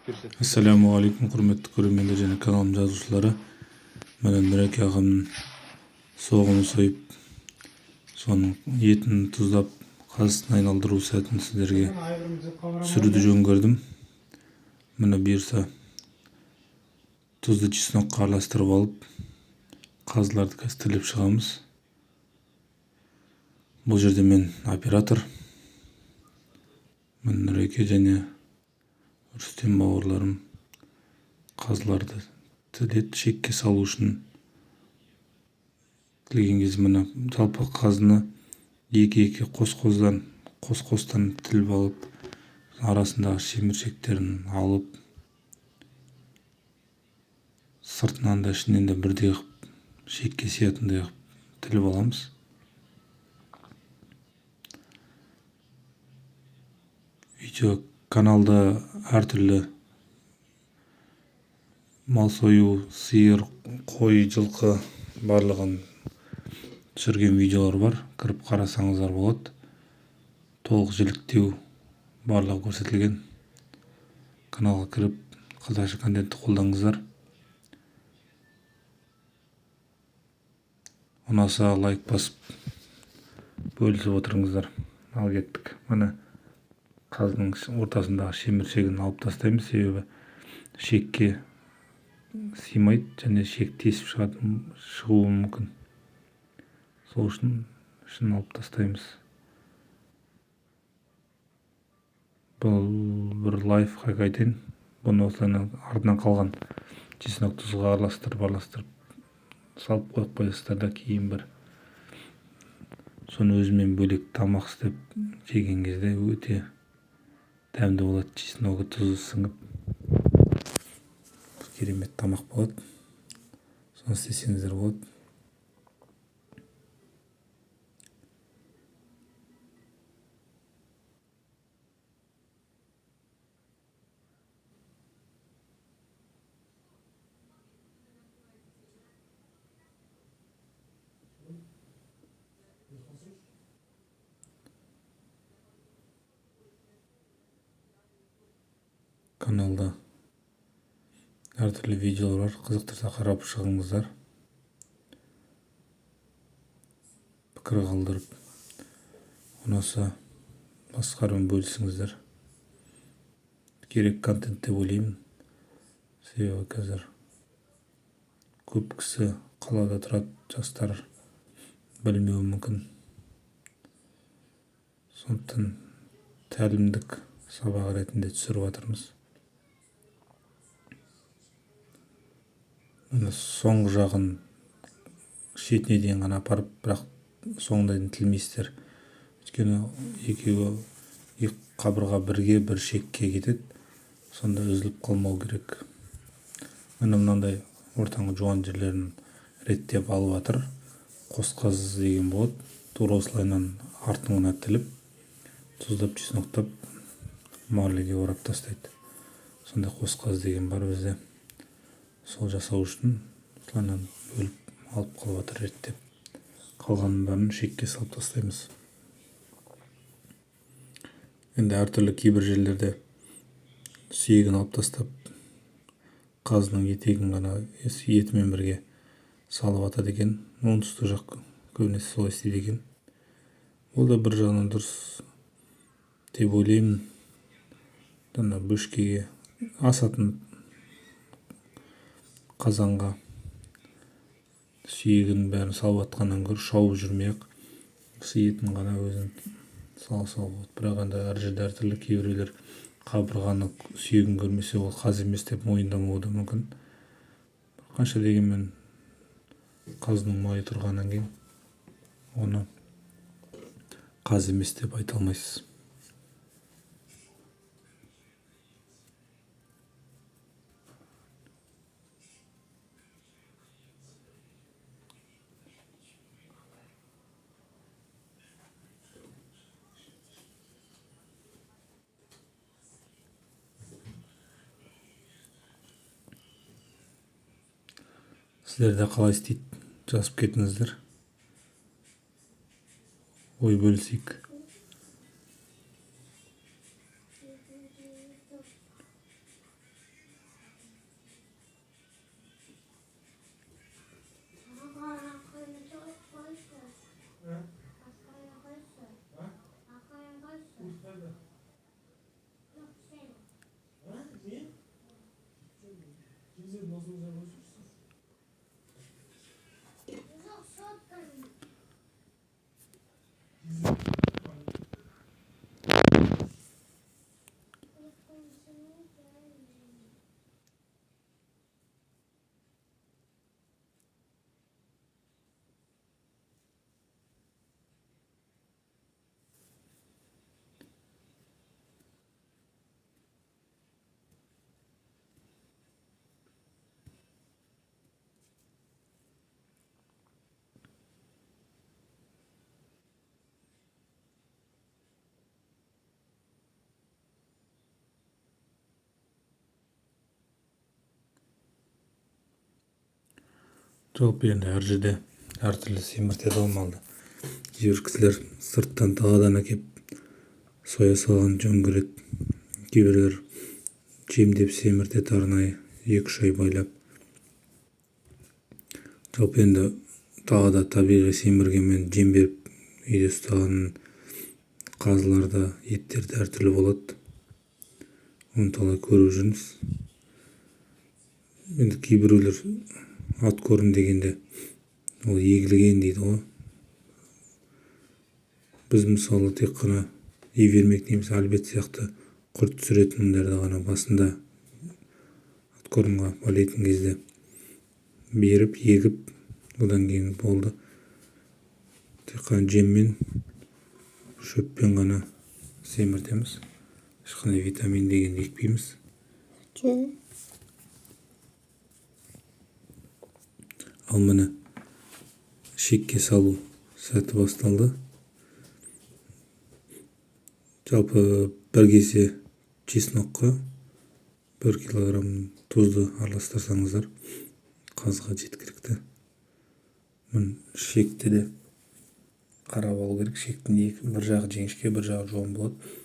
Assalamu alaikum, құрметті көрермендер және каналым жазушылары. Мен Нұреке ағамның соғымын сойып, соның етін тұздап, қазысын айналдыру сәтін сіздерге түсіруді жөн көрдім. Міне бұйырса тұзды чеснокқа араластырып алып, қазыларды кәстірлеп шығамыз. Бұл жерде мен оператор, мен Нұреке және Рүстем бауырларым қазыларды тілет шекке салу үшін тілеген кезде мына жалпы қазыны екі қос-қостан тіліп алып, арасындағы шеміршектерін алып, сыртынан да ішінен де бірдей қылып шекке сиятындай қылып тіліп аламыз. Видео каналда әртүрлі мал сою, сиыр, қой, жылқы барлығын түсірген видеолар бар. Кіріп қарасаңыздар болады. Толық жіліктеу барлығы көрсетілген. Каналға кіріп қазақша контентті қолдаңыздар. Ұнаса лайк басып бөлісіп отырыңыздар. Ал кеттік. Міне қазының ортасындағы шеміршегін алып тастаймыз, себебі шекке сыймайды және шек тесіп шығуы мүмкін. Сол үшін алып тастаймыз. Бұл бір лайфхак айтайын. Бұны осылайынан артынан қалған чеснок тұзға араластырып салып қойып қоясыздар да, кейін бір соны өзімен бөлек тамақ істеп жеген кезде өте дәмді болады. Чесногі тұзы сіңіп керемет тамақ болады. Соны істесеңіздер болады. Каналда әртүрлі видеолар бар, қызықтырса қарап шығыңыздар. Пікір қалдырып, ұнаса басқамен бөлісіңіздер. Керек контент деп ойлаймын. Себебі қазір көп кісі қалада тұрады, жастар білмеуі мүмкін. Сондықтан тәлімдік сабақ ретінде түсіріп жатырмыз. Соңғы жағын шетіне дейін ғана апарып, бірақ соңындайын тілмейсіздер. Өйткені екеуі екі қабырға бірге бір шекке кетеді. Сонда үзіліп қалмау керек. Міне мынандай ортаңғы жуан жерлерін реттеп алып жатыр. Қос қаз деген болады. Тура осылайынан артыңына тіліп, тұздап, чесноктап, марлеге орап тастайды. Сонда қос қаз деген бар бізде. Сол жасау үшін осылайынан бөліп алып қалып жатыр, реттеп. Қалғанын бәрін шекке салып тастаймыз. Енді әртүрлі кейбір жерлерде сүйегін алып тастап, қазының етегін ғана етімен бірге салып атады екен. Оңтүстік жақ көбінесе солай істейді екен. Ол да бір жағынан дұрыс деп ойлаймын. Бөшкеге асатын қазанға сүйегін бәрін салып атқаннан гөрі шауып жүрмей-ақ етін ғана өзін салса болады. Бірақ енді әр жерде әртүрлі, кейбіреулер қабырғаны сүйегін көрмесе ол қаз емес деп мойындамауы да мүмкін. Қанша дегенмен қазының майы тұрғаннан кейін оны қаз емес деп айта алмайсыз. Сіздерде қалай істейді? Жазып кетіңіздер. Ой бөлісейік. жалпы енді әр жерде әртүрлі семіртеді ғой малды. Кейбір кісілер сырттан тағадан әкеп соя салған жөн көреді. Кейбіреулер жемдеп семіртеді арнайы 2-3 ай байлап. Жалпы енді тағада табиғи семіргенмен жем беріп үйде ұстаған қазыларда еттерді әртүрлі болады. Оны талай көріп жүрміз. Енді кейбіреулер ат көрін дегенде ол егілген дейді ғой. Біз мысалы тек қана вермек немесе альбет сияқты құрт түсіретіндерді ғана басында ат көрінға байлайтын кезде беріп, егіп, одан кейін болды. Тек қана жеммен, шөппен ғана семіртеміз. Ешқандай витамин дегенді екпейміз. Ал міне шекке салу сәті басталды. Жалпы бір кесе чеснокқа 1 килограмм тұзды араластырсаңыздар қазға жеткілікті. Шекті де қарап алу керек. Шектің бір жағы жіңішке, бір жағы жуан болады.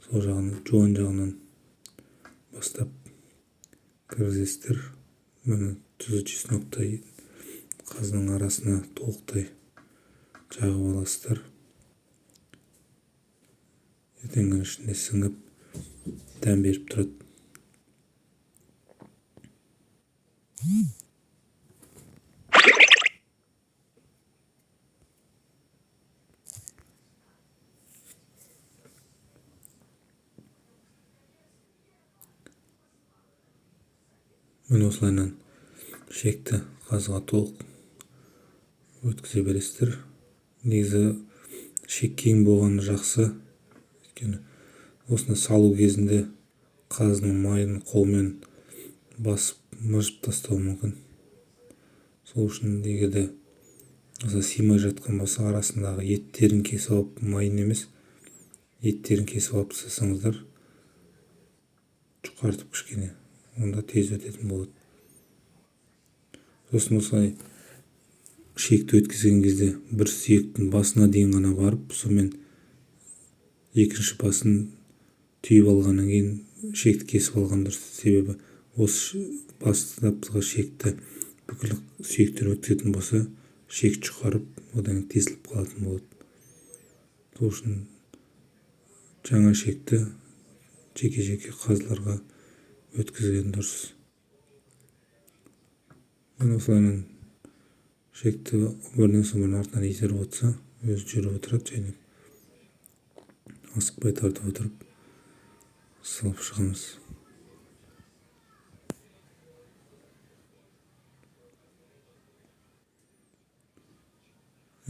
Сол жағын жуан жағынан бастап кіргізесіздер. Міне тұзы чесноктай қазының арасына толықтай жағып аласыздар. Ертең күн ішінде сіңіп дәм беріп тұрады. Міне осылайынан шекті қазға толық өткізе бересіздер. Негізі шек кең болғаны жақсы. Өйткені осыны салу кезінде қазының майын қолмен басып мыжып тастау мүмкін. Сол үшін егерде симай жатқан болса арасындағы еттерін кесіп алып, майын емес, еттерін кесіп алып тастасаңыздар жұқартып кішкене, онда тез өтетін болады. Сосын осылай шекті өткізген кезде бір сүйектің басына дейін ғана барып, сонымен екінші басын түйіп алғаннан кейін шекті кесіп алған дұрыс. Себебі осы бастапқы шекті бүкіл сүйектер өткізетін болса, шек жұқарып, одан тесіліп қалатын болады. Сол үшін жаңа шекті жеке-жеке қазыларға өткізген дұрыс. Мен осылайынан шекті бірінен соң бірін артынан итеріп отырса, өзі жүріп отырады және асықпай тартып отырып салып шығамыз.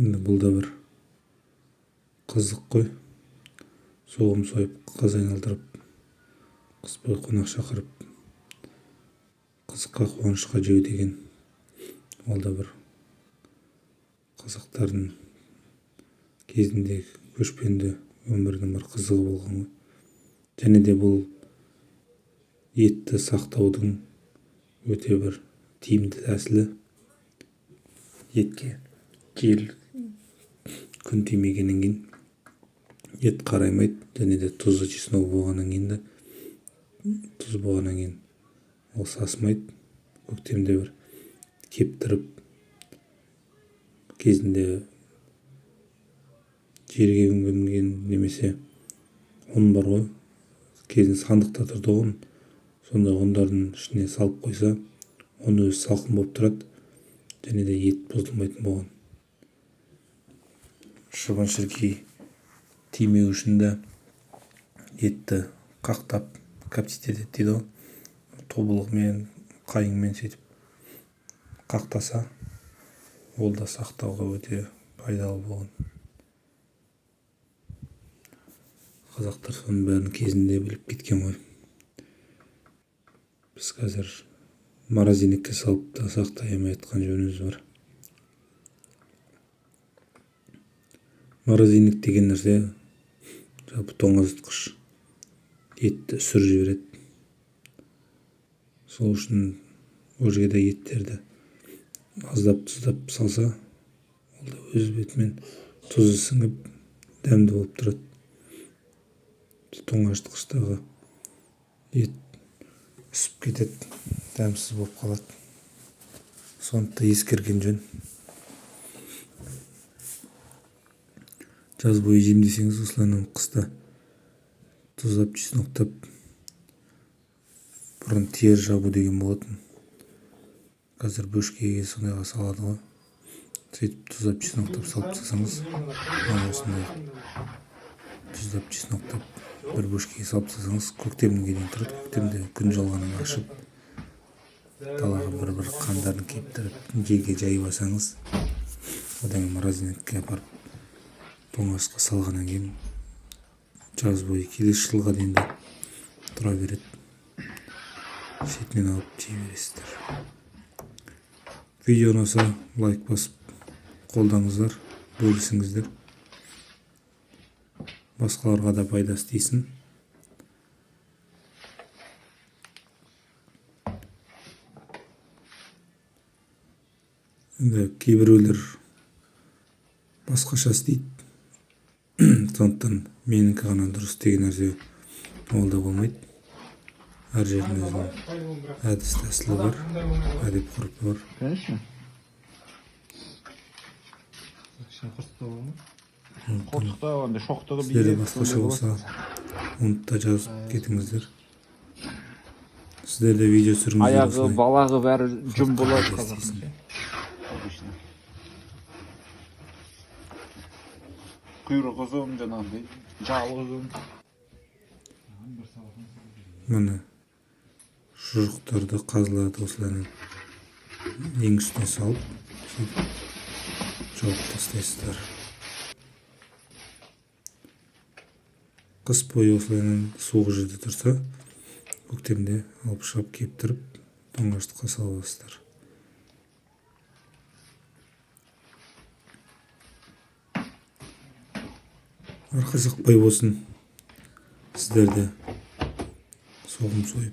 Енді бұл да бір қызық қой. Соғым сойып, қаз айналдырып, қыс бойы қонақ шақырып, қызыққа қуанышқа жеу деген ол да бір қазақтардың кезінде көшпенді өмірдің бір қызығы болған ғой. Және де бұл етті сақтаудың өте бір тиімді тәсілі. Етке жел күн тимегеннен кейін ет қараймайды, және де тұзы чеснок болғаннан кейін тұз болғаннан кейін ол сасымайды. Көктемде бір кептіріп кезінде жерге көмген немесе ұн бар ғой, кезінде сандықта тұрды ғой, сондай ұндардың ішіне салып қойса, оны өзі салқын болып тұрады, және де ет бұзылмайтын болған. Шыбын-шіркей тимеу үшін де етті қақтап коптить етеді дейді ғой. Тобылғымен, қайыңмен сөйтіп қақтаса, ол да сақтауға өте пайдалы болған. Қазақтар соның бәрін кезінде біліп кеткен ғой. Біз қазір морозильникке салып та сақтай алмай жатқан жөніміз бар. Морозильник деген нәрсе жалпы тоңазытқыш, етті үсіріп жібереді. Сол үшін ол жерде еттерді аздап тұздап салса, ол да өз бетімен тұзы сіңіп дәмді болып тұрады. Тоңазытқыштағы ет үсіп кетеді, дәмсіз болып қалады. Сондықтан ескерген жөн. Жаз бойы жемдесеңіз, осылайынан қыста тұздап чесноктап, бұрын тер жабу деген болатын. Қазір бөшкеге сондайға салады ғой. Сөйтіп тұздап чесноктап салып тастасаңыз, осындай тұздап чесноктап бір бөшкеге салып тастасаңыз, көктемге дейін тұрады. Көктемде күн жалғанын ашып, далаға бір қандарын кептіріп, жерге жайып алсаңыз, одан кейін морозилькіге апарып тоңазытқа салғаннан кейін жаз бойы келесі жылға дейін де тұра береді. Шетінен алып жей бересіздер. Видео ұнаса лайк басып қолдаңыздар, бөлісіңіздер. Басқаларға да пайдасы тисін. Енді кейбіреулер басқаша істейді. Сондықтан менікі ғана дұрыс деген нәрсе ол да болмайды. Әр жердің өзінің әдіс тәсілі бар, әдеп ғұрпы бар. Конечно. Қортықта андай шоқтығы Сіздерде басқаша болса, оны да жазып кетіңіздер. Сіздерде видео түсіріңіздер. Аяғы, балағы бәрі жүн болады қазір. Құйрық ұзын, жаңағыдай жалы ұзын. Міне шұжықтарды қазыларды осылайынан ең үстіне салып, жауып тастайсыздар. Қыс бойы осылайынан суық жерде тұрса, көктемде алып шығып кептіріп, тоңазытқышқа салып аласыздар. Арқа сақпай болсын, сіздерде соғым сойып,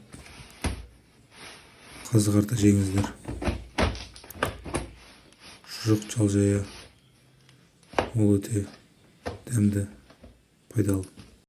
қазығарда жеңіздер. Шұжық жалжая, ол өте дәмді, пайдалы.